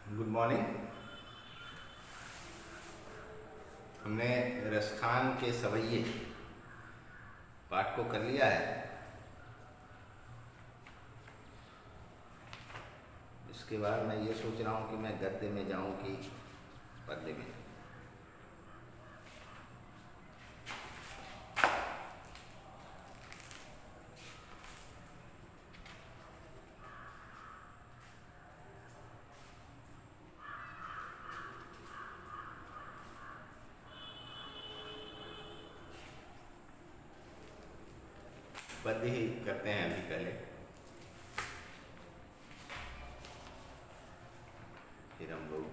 Good morning. हमने रसखान के सवैये पाठ को कर लिया है। इसके बाद मैं ये सोच रहा हूँ कि मैं गद्य में जाऊँ कि पद्य में। पद्य ही करते हैं अभी पहले, फिर हम लोग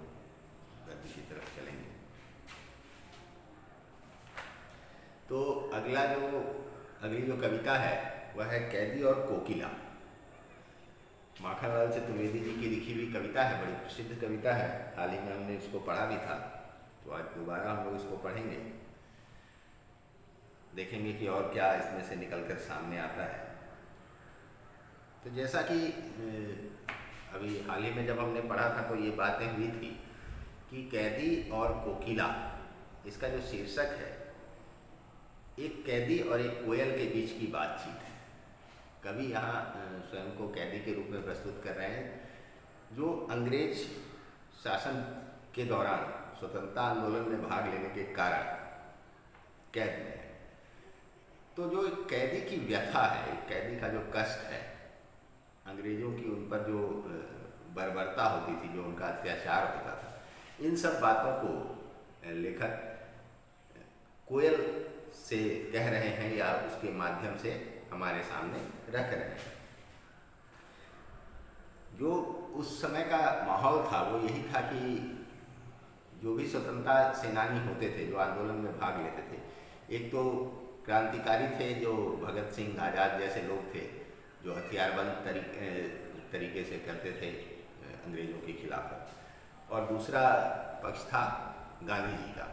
गद्य की तरफ चलेंगे। तो अगली जो कविता है वह है कैदी और कोकिला। माखनलाल चतुर्वेदी जी की लिखी हुई कविता है, बड़ी प्रसिद्ध कविता है। हाल ही में हमने इसको पढ़ा भी था, तो आज दोबारा हम लोग इसको पढ़ेंगे, देखेंगे कि और क्या इसमें से निकलकर सामने आता है। तो जैसा कि अभी हाल ही में जब हमने पढ़ा था तो ये बातें हुई थी कि कैदी और कोकिला, इसका जो शीर्षक है, एक कैदी और एक कोयल के बीच की बातचीत है। कवि यहाँ स्वयं को कैदी के रूप में प्रस्तुत कर रहे हैं, जो अंग्रेज शासन के दौरान स्वतंत्रता आंदोलन में भाग लेने के कारण कैद में है। तो जो एक कैदी की व्यथा है, एक कैदी का जो कष्ट है, अंग्रेजों की उन पर जो बर्बरता होती थी, जो उनका अत्याचार होता था, इन सब बातों को लेखक कोयल से कह रहे हैं या उसके माध्यम से हमारे सामने रख रहे हैं। जो उस समय का माहौल था वो यही था कि जो भी स्वतंत्रता सेनानी होते थे, जो आंदोलन में भाग लेते थे, एक तो क्रांतिकारी थे जो भगत सिंह, आज़ाद जैसे लोग थे, जो हथियारबंद तरीके से करते थे अंग्रेज़ों के खिलाफ, और दूसरा पक्ष था गांधी जी का,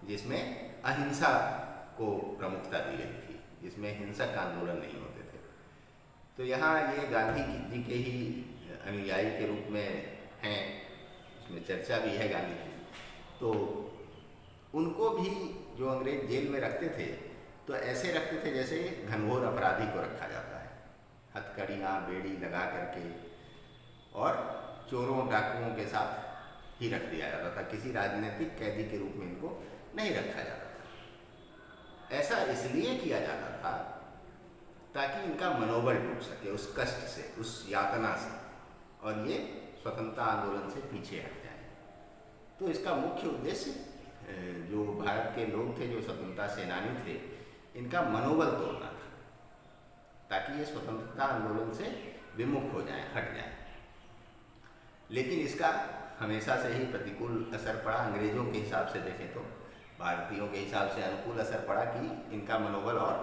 जिसमें अहिंसा को प्रमुखता दी गई थी, जिसमें हिंसक आंदोलन नहीं होते थे। तो यहाँ ये गांधी जी के ही अनुयायी के रूप में हैं, इसमें चर्चा भी है गांधी की। तो उनको भी जो अंग्रेज जेल में रखते थे, तो ऐसे रखते थे जैसे घनघोर अपराधी को रखा जाता है, हथकड़ियाँ बेड़ी लगा करके, और चोरों डाकुओं के साथ ही रख दिया जाता था। किसी राजनीतिक कैदी के रूप में इनको नहीं रखा जाता था। ऐसा इसलिए किया जाता था ताकि इनका मनोबल टूट सके उस कष्ट से, उस यातना से, और ये स्वतंत्रता आंदोलन से पीछे हट जाए। तो इसका मुख्य उद्देश्य जो भारत के लोग थे, जो स्वतंत्रता सेनानी थे, इनका मनोबल तोड़ना था, ताकि ये स्वतंत्रता आंदोलन से विमुख हो जाए, हट जाए। लेकिन इसका हमेशा से ही प्रतिकूल असर पड़ा। अंग्रेज़ों के हिसाब से देखें तो भारतीयों के हिसाब से अनुकूल असर पड़ा कि इनका मनोबल और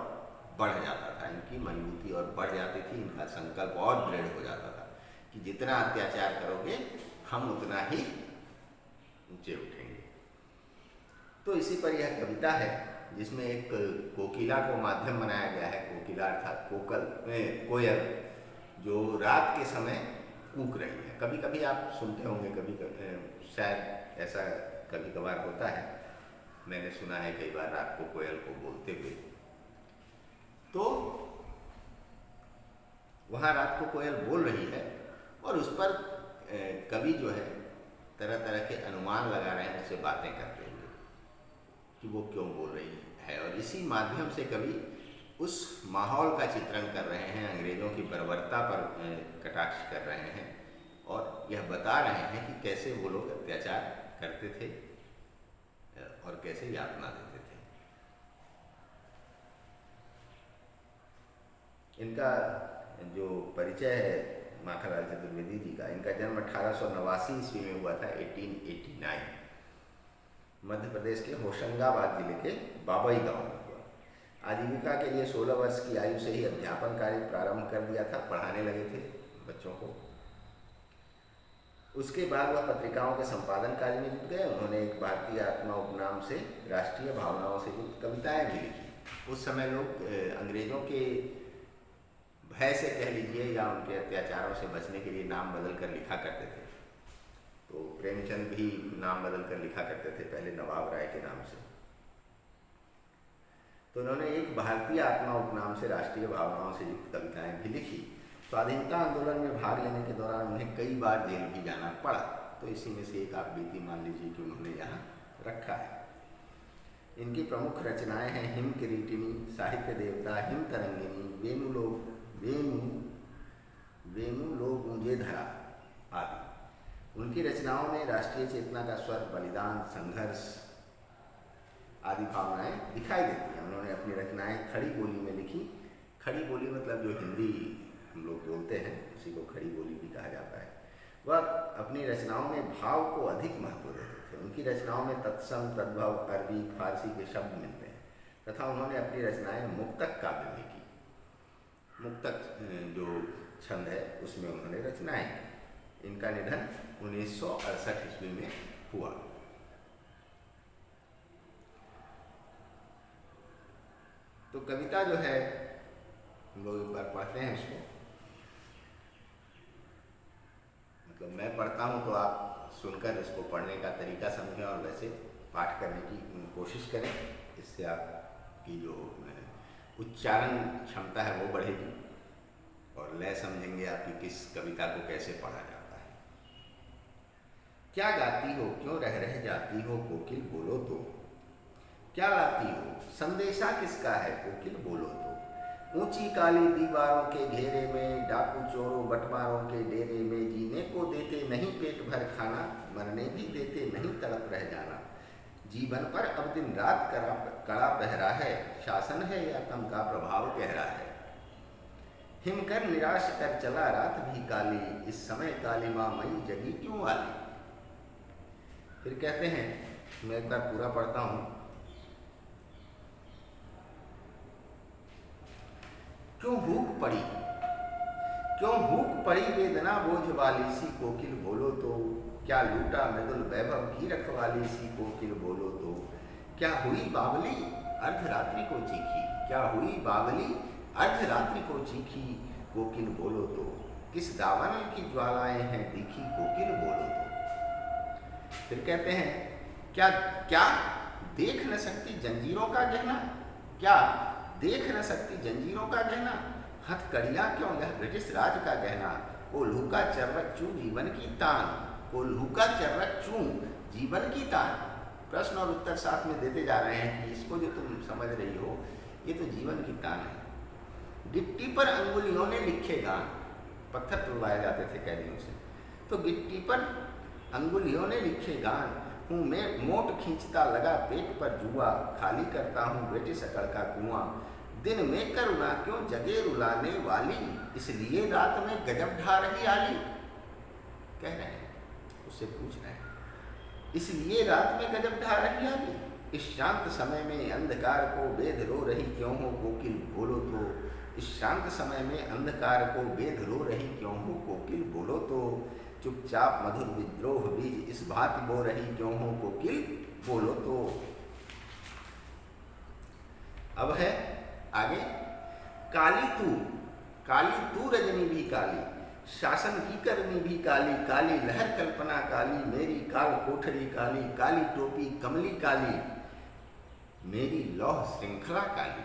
बढ़ जाता था, इनकी मजबूती और बढ़ जाती थी, इनका संकल्प और दृढ़ हो जाता था कि जितना अत्याचार करोगे हम उतना ही ऊंचे उठेंगे। तो इसी पर यह कविता है, जिसमें एक कोकिला को माध्यम बनाया गया है। कोकिला अर्थात कोयल, जो रात के समय कूक रही है। कभी कभी आप सुनते होंगे, कभी शायद ऐसा कभी कभार होता है, मैंने सुना है कई बार रात को कोयल को बोलते हुए। तो वहाँ रात को कोयल बोल रही है, और उस पर कवि जो है तरह तरह के अनुमान लगा रहे हैं, उससे बातें करते हुए कि वो क्यों बोल रही है, और इसी माध्यम से कवि उस माहौल का चित्रण कर रहे हैं, अंग्रेज़ों की बर्बरता पर कटाक्ष कर रहे हैं, और यह बता रहे हैं कि कैसे वो लोग अत्याचार करते थे और कैसे यातना देते थे। इनका जो परिचय है माखनलाल चतुर्वेदी जी का, इनका जन्म 1889 ईस्वी में हुआ था, 1889, मध्य प्रदेश के होशंगाबाद जिले के बाबई गांव में हुआ। आजीविका के लिए 16 वर्ष की आयु से ही अध्यापन कार्य प्रारंभ कर दिया था, पढ़ाने लगे थे बच्चों को। उसके बाद वह पत्रिकाओं के संपादन कार्य में जुट गए। उन्होंने एक भारतीय आत्मा उपनाम से राष्ट्रीय भावनाओं से युक्त कविताएं भी लिखी। उस समय लोग अंग्रेज़ों के भय से कह लीजिए या उनके अत्याचारों से बचने के लिए नाम बदल कर लिखा करते थे। तो प्रेमचंद भी नाम बदल कर लिखा करते थे, पहले नवाब राय के नाम से। तो उन्होंने एक भारतीय आत्मा उपनाम से राष्ट्रीय भावनाओं से युक्त कविताएं भी लिखी। स्वाधीनता आंदोलन में भाग लेने के दौरान उन्हें कई बार जेल भी जाना पड़ा, तो इसी में से एक आप बीती मान लीजिए कि उन्होंने यहाँ रखा है। इनकी प्रमुख रचनाएं हैं हिम किरीटिनी, साहित्य देवता, हिम तरंगिनी, वेणु लो गूंजे धरा आदि। उनकी रचनाओं में राष्ट्रीय चेतना का स्वर, बलिदान, संघर्ष आदि भावनाएं दिखाई देती हैं। उन्होंने अपनी रचनाएं खड़ी बोली में लिखी। खड़ी बोली मतलब जो हिंदी हम लोग बोलते हैं उसी को खड़ी बोली भी कहा जाता है। वह अपनी रचनाओं में भाव को अधिक महत्व देते थे। उनकी रचनाओं में तत्सम, तद्भव, अरबी, फारसी के शब्द मिलते हैं तथा उन्होंने अपनी रचनाएं मुक्तक काव्य में की। मुक्तक जो छंद है उसमें उन्होंने रचनाएं की। इनका निधन 1968 ईस्वी में हुआ। तो कविता जो है हम लोग एक बार पढ़ते हैं उसको, मतलब मैं पढ़ता हूँ तो आप सुनकर इसको पढ़ने का तरीका समझें और वैसे पाठ करने की कोशिश करें। इससे आपकी जो उच्चारण क्षमता है वो बढ़ेगी और लय समझेंगे आपकी किस कविता को कैसे पढ़ा जाता है। क्या गाती हो, क्यों रह जाती हो कोकिल बोलो तो, क्या लाती हो, संदेशा किसका है कोकिल बोलो तो। ऊंची काली दीवारों के घेरे में, डाकू चोरों बटमारों के डेरे में, जीने को देते नहीं पेट भर खाना, मरने भी देते नहीं तड़प रह जाना। जीवन पर अब दिन रात कड़ा पहरा है, शासन है या तम का प्रभाव गहरा है। हिम कर निराश कर चला रात भी काली, इस समय काली माँ मई जगी क्यों आली। फिर कहते हैं, मैं एक बार पूरा पढ़ता हूँ। क्यों भूख पड़ी वेदना बोझ वाली सी कोकिल बोलो तो, क्या लूटा मृदुल वैभव की रखवाली सी कोकिल बोलो तो। क्या हुई बावली अर्धरात्रि को चीखी, क्या हुई बावली अर्धरात्रि को चीखी कोकिल बोलो तो। किस दावन की ज्वालाएं हैं तीखी कोकिल बोलो तो। फिर कहते हैं, क्या देख न सकती जंजीरों का गहना, क्या देख न सकती जंजीरों का गहना। हथकड़ियाँ क्यों यह ब्रिटिश राज का गहना, कोल्हू का चर्रक चूं जीवन की तान, कोल्हू का चर्रक चूं जीवन की तान। प्रश्न और उत्तर साथ में देते जा रहे हैं कि इसको जो तुम समझ रही हो ये तो जीवन की तान है। गिट्टी पर अंगुलियों ने लिखे गान, पत्थर तुड़वाए जाते थे कैदियों से, तो गिट्टी पर अंगुलियों ने लिखे गान। हूँ मैं मोट खींचता लगा पेट पर जुआ, खाली करता हूँ ब्रिटिश अकड़ का कुआं। दिन में करुणा क्यों जगे रुलाने वाली, इसलिए रात में गजब ढा रही आली। कह रहे हैं, उससे पूछ रहे हैं, इसलिए रात में गजब ढा रही आली। इस शांत समय में अंधकार को बेध रो रही क्यों हो कोकिल बोलो तो। इस शांत समय में अंधकार को बेध रो रही क्यों हो कोकिल बोलो तो। चुपचाप मधुर विद्रोह बीज इस भांति बो रही क्यों हो कोकिल बोलो तो। अब है आगे, काली तू रजनी भी काली, शासन की करनी भी काली, काली लहर कल्पना काली, मेरी काल कोठरी काली, काली टोपी कमली काली, मेरी लौह श्रृंखला काली।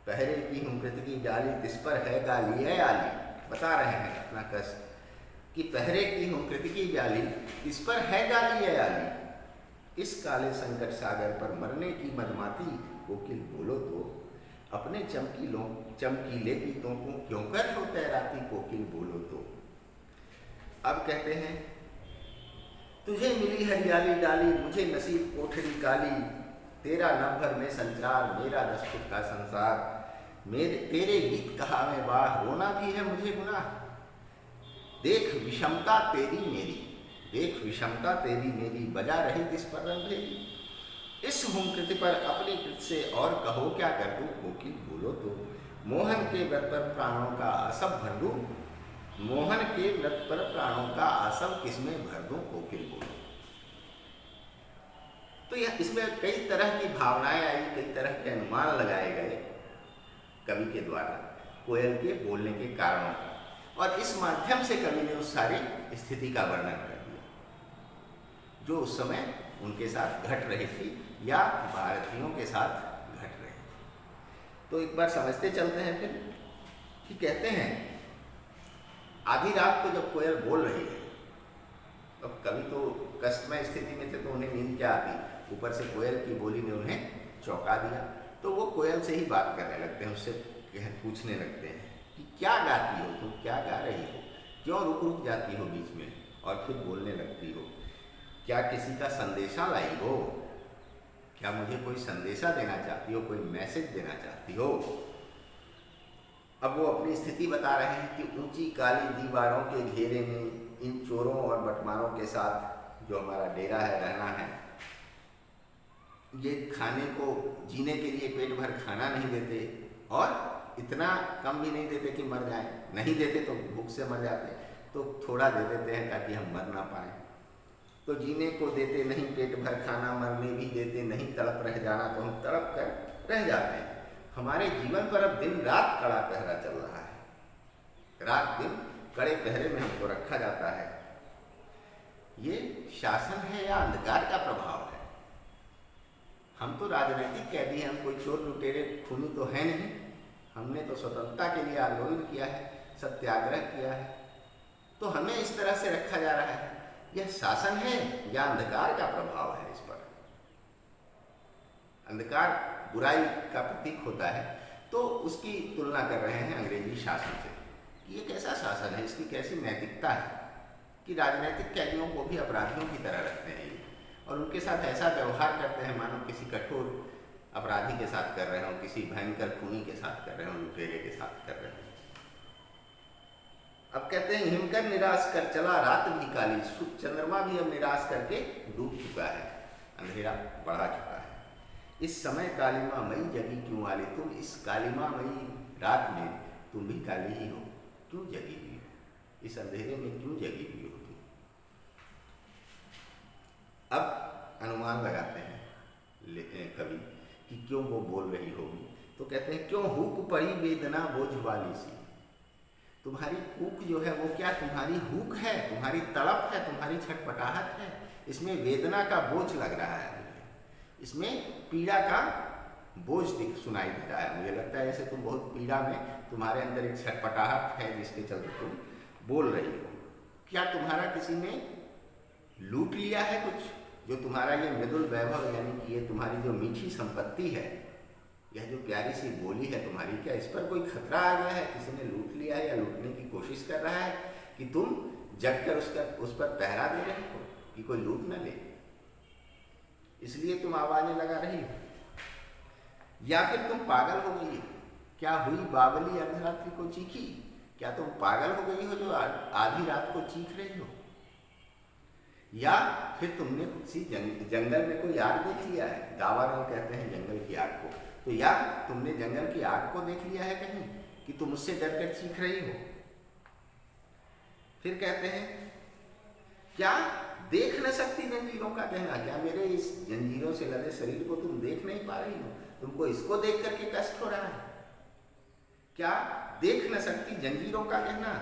पहरे की हूँ कृतकी जाली, तिस पर है गाली है आली। बता रहे हैं अपना कष्ट कि पहरे की हूँ कृतकी जाली, इस पर है गाली है आली। इस काले संकट सागर पर मरने की मदमाती कोकिल बोलो तो। अपने चमकीले गीतों को क्यों कर हो तैराती कोकिल बोलो तो। अब कहते हैं, तुझे मिली हरियाली डाली, मुझे नसीब कोठरी काली, तेरा नभर में संचार मेरा 10 फुट का संसार। तेरे गीत कहावे वाह, रोना भी है मुझे गुनाह। देख विषमता तेरी मेरी, बजा रही किस पर रंगेरी। इस हुंकृति पर अपनी कृत से और कहो क्या कर दूं कोकिल बोलो तो। मोहन के व्रत पर प्राणों का आसव भर दूं, मोहन के व्रत पर प्राणों का आसव किसमें भर दूं कोकिल बोलो। तो यह इसमें कई तरह की भावनाएं आई, कई तरह के अनुमान लगाए गए कवि के द्वारा कोयल के बोलने के कारणों का, और इस माध्यम से कवि ने उस सारी स्थिति का वर्णन कर दिया। जो उस समय उनके साथ घट रही थी या भारतीयों के साथ घट रही थी। तो एक बार समझते चलते हैं फिर कि कहते हैं आधी रात को जब कोयल बोल रही है, अब कभी तो कष्टमय स्थिति में थे तो उन्हें नींद क्या आती, ऊपर से कोयल की बोली ने उन्हें चौंका दिया। तो वो कोयल से ही बात करने लगते हैं, उससे पूछने लगते हैं कि क्या गाती हो तुम, क्या गा रही हो, क्यों रुक रुक जाती हो बीच में और फिर बोलने लगती हो, क्या किसी का संदेशा लाई हो, क्या मुझे कोई संदेशा देना चाहती हो, कोई मैसेज देना चाहती हो। अब वो अपनी स्थिति बता रहे हैं कि ऊंची काली दीवारों के घेरे में इन चोरों और बटमारों के साथ जो हमारा डेरा है, रहना है, ये खाने को, जीने के लिए पेट भर खाना नहीं देते और इतना कम भी नहीं देते कि मर जाएं, नहीं देते तो भूख से मर जाते, तो थोड़ा दे देते हैं ताकि हम मर ना पाएं। तो जीने को देते नहीं पेट भर खाना, मरने भी देते नहीं, तड़प रह जाना तो हम तड़प कर रह जाते हैं। हमारे जीवन पर अब दिन रात कड़ा पहरा चल रहा है, रात दिन कड़े पहरे में हमको रखा जाता है। ये शासन है या अंधकार का प्रभाव है? हम तो राजनीतिक कैदी हैं, हम कोई चोर लुटेरे खूनी तो है नहीं। हमने तो स्वतंत्रता के लिए आंदोलन किया है, सत्याग्रह किया है, तो हमें इस तरह से रखा जा रहा है। यह शासन है या अंधकार का प्रभाव है इस पर? अंधकार बुराई का प्रतीक होता है, तो उसकी तुलना कर रहे हैं अंग्रेजी शासन से। ये कैसा शासन है, इसकी कैसी नैतिकता है कि राजनीतिक कैदियों को भी अपराधियों की तरह रखते हैं और उनके साथ ऐसा व्यवहार करते हैं मानो किसी कठोर अपराधी के साथ कर रहे हों, किसी भयंकर खूनी के साथ कर रहे हों, लुटेरे के साथ कर रहे हों। अब कहते हैं हिमकर निराश कर चला रात भी काली, चंद्रमा भी अब निराश करके डूब चुका है, अंधेरा बढ़ा चुका है। इस समय कालिमा मई जगी क्यों वाली, तुम इस कालिमा मई रात में तुम भी काली ही हो, क्यों जगी हुई हो, इस अंधेरे में क्यों जगी हुई हो? अब अनुमान लगाते हैं कवि कि क्यों वो बोल रही होगी। तो कहते हैं क्यों हुक पड़ी वेदना बोझ वाली सी, तुम्हारी हुक जो है वो क्या तुम्हारी हुक है, तुम्हारी तड़प है, तुम्हारी छटपटाहट है, इसमें वेदना का बोझ लग रहा है, इसमें पीड़ा का बोझ सुनाई दे रहा है। मुझे लगता है जैसे तुम बहुत पीड़ा में, तुम्हारे अंदर एक छटपटाहट है जिसके चलते तुम बोल रही हो। क्या तुम्हारा किसी ने लूट लिया है कुछ, जो तुम्हारा ये मृदुल वैभव, यानी कि ये तुम्हारी जो मीठी संपत्ति है, यह जो प्यारी सी बोली है तुम्हारी, क्या इस पर कोई खतरा आ गया है, किसी ने लूट लिया है या लूटने की कोशिश कर रहा है कि तुम जगकर उस पर पहरा दे रहे हो कि कोई लूट न ले, इसलिए तुम आवाजें लगा रही हो? या फिर तुम पागल हो गई हो? क्या हुई बावली अर्धरात्रि को चीखी, क्या तुम पागल हो गई हो जो आधी रात को चीख रही हो? या फिर तुमने किसी जंगल में कोई आग देख लिया है, दावानल कहते हैं जंगल की आग को, तो या तुमने जंगल की आग को देख लिया है कहीं कि तुम उससे डर कर चीख रही हो? फिर कहते हैं क्या देख न सकती जंजीरों का कहना, क्या मेरे इस जंजीरों से लदे शरीर को तुम देख नहीं पा रही हो, तुमको इसको देख करके कष्ट हो रहा है? क्या देख न सकती जंजीरों का कहना,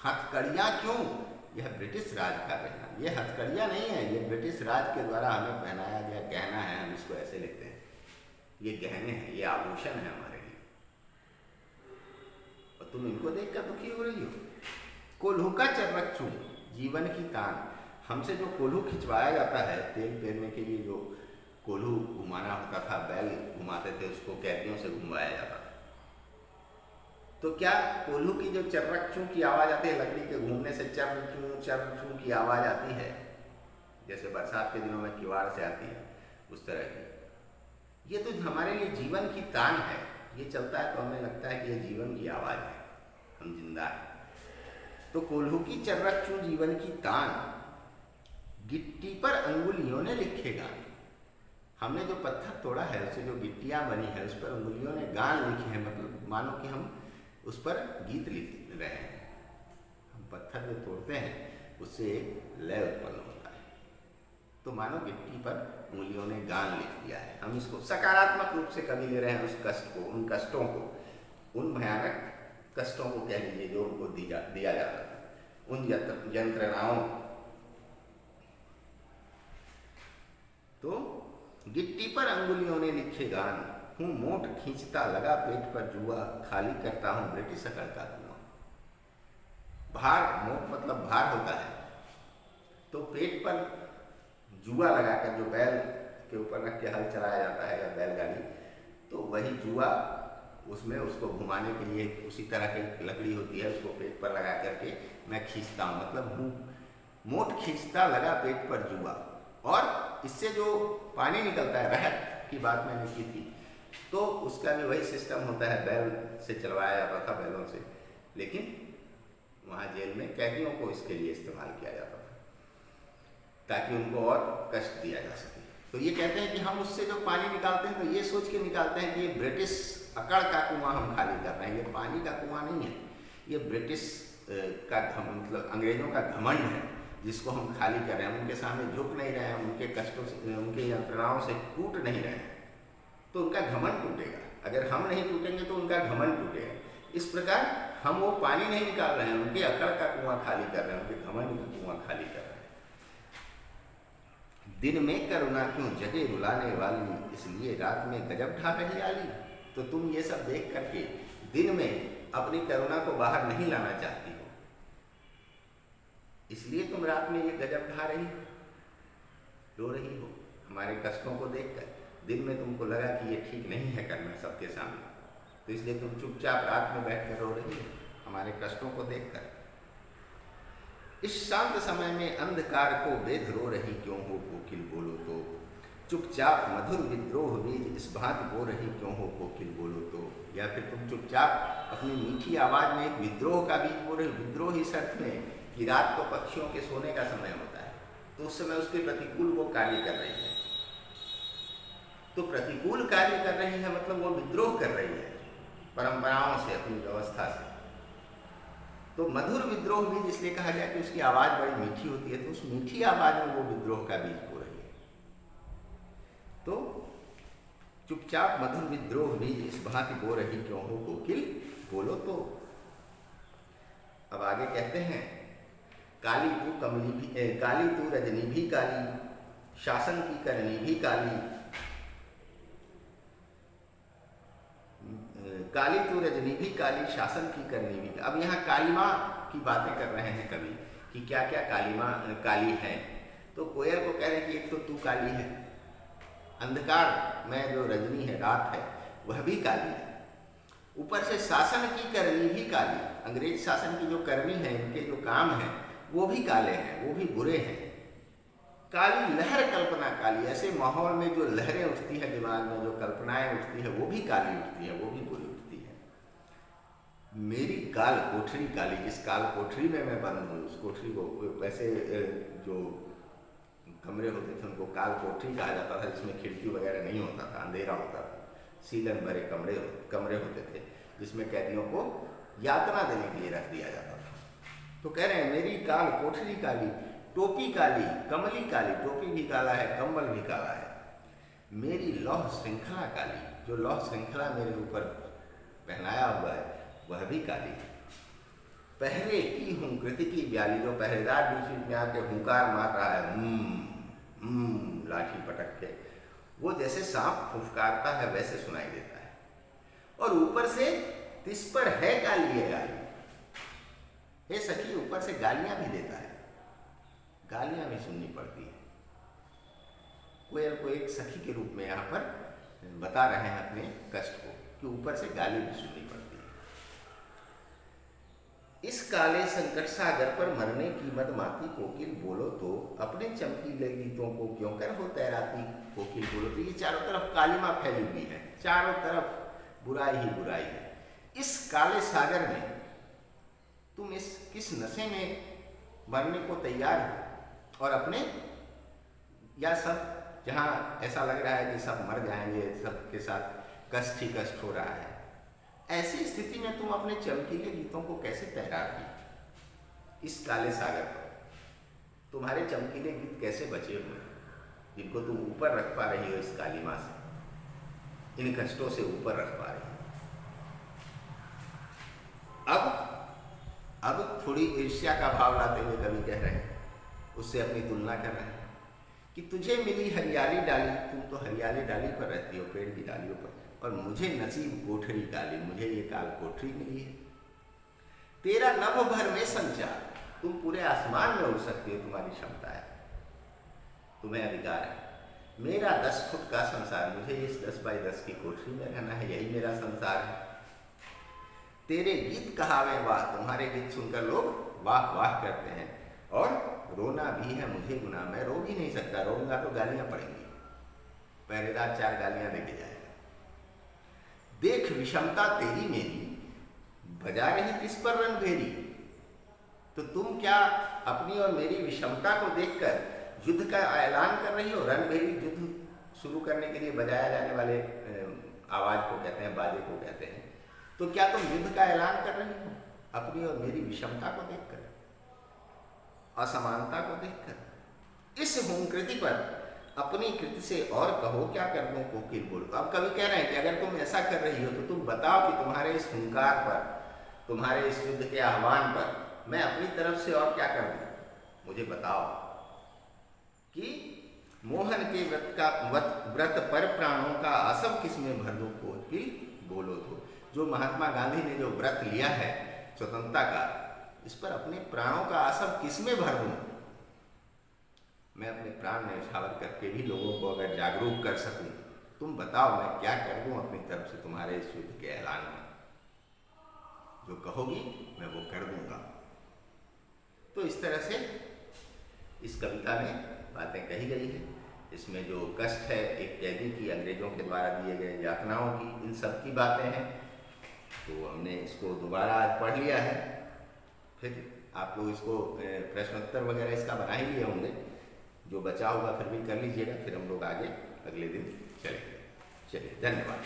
हथकड़ियां क्यों, यह ब्रिटिश राज का कहना, यह हथकड़ियां नहीं है, यह ब्रिटिश राज के द्वारा हमें पहनाया गया गहना है, हम इसको ऐसे लेते हैं, ये गहने हैं, ये आभूषण है हमारे लिए, और तुम इनको देखकर दुखी हो रही हो? कोल्हू का चर्रक चूम जीवन की तान, हमसे जो कोल्हू खिंचवाया जाता है तेल पेरने के लिए, जो कोल्हू घुमाना होता था, बैल घुमाते थे, उसको कैदियों से घुमाया जाता था। तो क्या कोल्हू की जो चर्रकचू की आवाज़ आती है, लकड़ी के घूमने से चर्रचू की आवाज़ आती है, जैसे बरसात के दिनों में किवाड़ से आती है, उस तरह की, ये तो हमारे लिए जीवन की तान है। ये चलता है तो हमें लगता है कि ये जीवन की आवाज़ है, हम जिंदा हैं। तो कोल्हू की चर्रकचू जीवन की तान, गिट्टी पर अंगुलियों ने लिखेगा, हमने जो पत्थर तोड़ा है उससे जो गिट्टियाँ बनी है उस पर अंगुलियों ने गान लिखे हैं, मतलब मानो कि हम उस पर गीत लिख रहे हैं। हम पत्थर जो तोड़ते हैं उससे एक लय उत्पन्न होता है, तो मानो गिट्टी पर उंगलियों ने गान लिख दिया है। हम इसको सकारात्मक रूप से कभी ले रहे हैं, उस कष्ट को, उन कष्टों को, उन भयानक कष्टों को कह लीजिए जो उनको दिया जाता था, उन यंत्रणाओं, गिट्टी पर अंगुलियों ने लिखे गान, हूँ मोट खींचता लगा पेट पर जुआ, खाली करता हूँ ब्रिटिश अकड़ का कुआं। भार, मोट मतलब भार होता है, तो पेट पर जुआ लगाकर जो बैल के ऊपर रख के हल चलाया जाता है या बैलगाड़ी, तो वही जुआ, उसमें उसको घुमाने के लिए उसी तरह की लकड़ी होती है, उसको पेट पर लगा करके मैं खींचता हूँ, मतलब हूँ मोट खींचता लगा पेट पर जुआ। और इससे जो पानी निकलता है, रहत की बात मैंने की थी, तो उसका भी वही सिस्टम होता है, बैल से चलवाया जाता था, बैलों से, लेकिन वहाँ जेल में कैदियों को इसके लिए इस्तेमाल किया जाता था ताकि उनको और कष्ट दिया जा सके। तो ये कहते हैं कि हम उससे जो पानी निकालते हैं तो ये सोच के निकालते हैं कि ये ब्रिटिश अकड़ का कुआं हम खाली कर रहे हैं, ये पानी का कुआं नहीं है, ये ब्रिटिश का मतलब अंग्रेजों का घमंड है जिसको हम खाली कर रहे हैं। उनके सामने झुक नहीं रहे हैं, उनके कष्टों से, उनके यंत्रणाओं से टूट नहीं रहे हैं, तो उनका घमंड टूटेगा। अगर हम नहीं टूटेंगे तो उनका घमंड टूटेगा। इस प्रकार हम वो पानी नहीं निकाल रहे हैं, उनके अकड़ का कुआं खाली कर रहे हैं, उनके घमंड का कुआं खाली कर रहे हैं। दिन में करुणा क्यों जगे रुलाने वाली, इसलिए रात में गजब ढा रही आली। तो तुम ये सब देख करके दिन में अपनी करुणा को बाहर नहीं लाना चाहती हो, इसलिए तुम रात में ये गजब ढा रही हो, रो रही हो हमारे कष्टों को देखकर। दिन में तुमको लगा कि ये ठीक नहीं है करना सबके सामने, तो इसलिए तुम चुपचाप रात में बैठकर रो रही हो हमारे कष्टों को देखकर। इस शांत समय में अंधकार को बेध रो रही क्यों हो कोकिल बोलो तो, चुपचाप मधुर विद्रोह बीज इस भांति बो रही क्यों हो कोकिल बोलो तो। या फिर तुम चुपचाप अपनी मीठी आवाज़ में एक विद्रोह का बीज बो रही। विद्रोह इस अर्थ में कि रात को पक्षियों के सोने का समय होता है, तो उस समय उसके प्रतिकूल वो कार्य कर रही है, तो प्रतिकूल कार्य कर रही है मतलब वो विद्रोह कर रही है परंपराओं से, अपनी व्यवस्था से। तो मधुर विद्रोह बीज इसलिए कहा गया कि उसकी आवाज़ बड़ी मीठी होती है, तो उस मीठी आवाज़ में वो विद्रोह का बीज बो रही है। तो चुपचाप मधुर विद्रोह बीज इस भांति बो रही क्यों हो कोकिल बोलो तो। अब आगे कहते हैं, काली तू कमली भी काली तू रजनी भी काली, शासन की करनी भी काली, काली तू रजनी भी काली, शासन की करनी भी। अब यहाँ कालिमा की बातें कर रहे हैं कवि कि क्या क्या कालिमा काली है। तो कोयल को कह रहे हैं कि एक तो तू काली है, अंधकार में जो रजनी है, रात है, वह भी काली है, ऊपर से शासन की करनी भी काली। अंग्रेज शासन की जो करनी है, इनके जो काम हैं वो भी काले हैं, वो भी बुरे हैं। काली लहर कल्पना काली, ऐसे माहौल में जो लहरें उठती हैं, दिमाग में जो कल्पनाएं उठती है वो भी काली उठती है, वो भी बुरी उठती है। मेरी काल कोठरी काली, जिस काल कोठरी में मैं बंद हूँ, उस कोठरी को, वैसे जो कमरे होते थे उनको काल कोठरी कहा जाता था, जिसमें खिड़की वगैरह नहीं होता था, अंधेरा होता था, सीलन भरे कमरे होते थे जिसमें कैदियों को यातना देने के लिए रख दिया जाता था। तो कह रहे हैं मेरी काल कोठरी काली, टोपी काली, कमली काली, टोपी भी काला है, कम्बल भी काला है। मेरी लौह श्रृंखला काली, जो लौह श्रृंखला मेरे ऊपर पहनाया हुआ है वह भी काली है। पहरे की हूँ कृति की ब्याली, जो पहरेदार बीच बीच में आके हुंकार मार रहा है, लाठी पटक के, वो जैसे सांप फुफकारता है वैसे सुनाई देता है। और ऊपर से तिस पर है काली है गाली, हे सखी ऊपर से गालियां भी देता है, गालियां भी सुननी पड़ती है। कोयल को एक सखी के रूप में यहाँ पर बता रहे हैं अपने कष्ट को, कि ऊपर से गाली भी सुननी पड़ती है। इस काले संकट सागर पर मरने की मदमाती कोकिल बोलो तो, अपने चमकीले गीतों को क्यों कर हो तैराती कोकिल बोलो तो। ये चारों तरफ कालिमा फैली हुई है, चारों तरफ बुराई ही बुराई है। इस काले सागर में तुम इस किस नशे में मरने को तैयार हो, और अपने या सब जहाँ ऐसा लग रहा है कि सब मर जाएंगे, सबके साथ कष्ट ही कष्ट हो रहा है, ऐसी स्थिति में तुम अपने चमकीले गीतों को कैसे तैराती इस काले सागर पर। तुम्हारे चमकीले गीत कैसे बचे हुए हैं जिनको तुम ऊपर रख पा रही हो, इस कालिमा से, इन कष्टों से ऊपर रख पा रही हो। अब थोड़ी ईर्ष्या का भाव लाते हुए कवि कह रहे हैं, उससे अपनी तुलना कर रहे हैं कि तुझे मिली हरियाली डाली, तुम तो हरियाली डाली पर रहती हो, पेड़ की डालियों पर, और मुझे नसीब कोठरी डाली, मुझे ये काल कोठरी मिली है। तेरा नभ भर में संचार, तुम पूरे आसमान में उड़ सकती हो, तुम्हारी क्षमता है, तुम्हें अधिकार है। मेरा 10 फुट का संसार, मुझे इस 10 बाई 10 की कोठरी में रहना है, यही मेरा संसार है। तेरे गीत कहावे वाह, तुम्हारे गीत सुनकर लोग वाह वाह करते हैं। और रोना भी है मुझे गुनाह, मैं रो भी नहीं सकता, रोऊंगा तो गालियां पड़ेंगी, पहरेदार 4 गालियां देके जाएगा। देख विषमता तेरी मेरी, बजा रही किस पर रणभेरी। तो तुम क्या अपनी और मेरी विषमता को देखकर युद्ध का ऐलान कर रही हो? रणभेरी युद्ध शुरू करने के लिए बजाया जाने वाले आवाज को कहते हैं, बाजे को कहते हैं। तो क्या तुम युद्ध का ऐलान कर रही हो अपनी और मेरी विषमता को देखकर, असमानता को देखकर? इस हुंकृति पर अपनी कृति से और कहो क्या कर दूं कोकिल बोल। अब कवि कह रहे हैं कि अगर तुम ऐसा कर रही हो तो तुम बताओ कि तुम्हारे इस हुंकार पर, तुम्हारे इस युद्ध के आह्वान पर मैं अपनी तरफ से और क्या कर दूं, मुझे बताओ। कि मोहन के व्रत पर प्राणों का आसव किसमें भर दूं कोकिल बोलो तो। जो महात्मा गांधी ने जो व्रत लिया है स्वतंत्रता का, इस पर अपने प्राणों का आसव किसमें भर दूं? मैं अपने प्राण न्यौछावर करके भी लोगों को अगर जागरूक कर सकूं, तुम बताओ मैं क्या कर दूं अपनी तरफ से तुम्हारे इस युद्ध के ऐलान में। जो कहोगी मैं वो कर दूंगा। तो इस तरह से इस कविता में बातें कही गई है। इसमें जो कष्ट है एक कैदी की, अंग्रेजों के द्वारा दिए गए यातनाओं की, इन सब की बातें हैं। तो हमने इसको दोबारा आज पढ़ लिया है। फिर आप लोग इसको प्रश्नोत्तर वगैरह इसका बना ही लिए होंगे, जो बचा होगा फिर भी कर लीजिएगा। फिर हम लोग आगे अगले दिन चलेंगे। चलिए, धन्यवाद।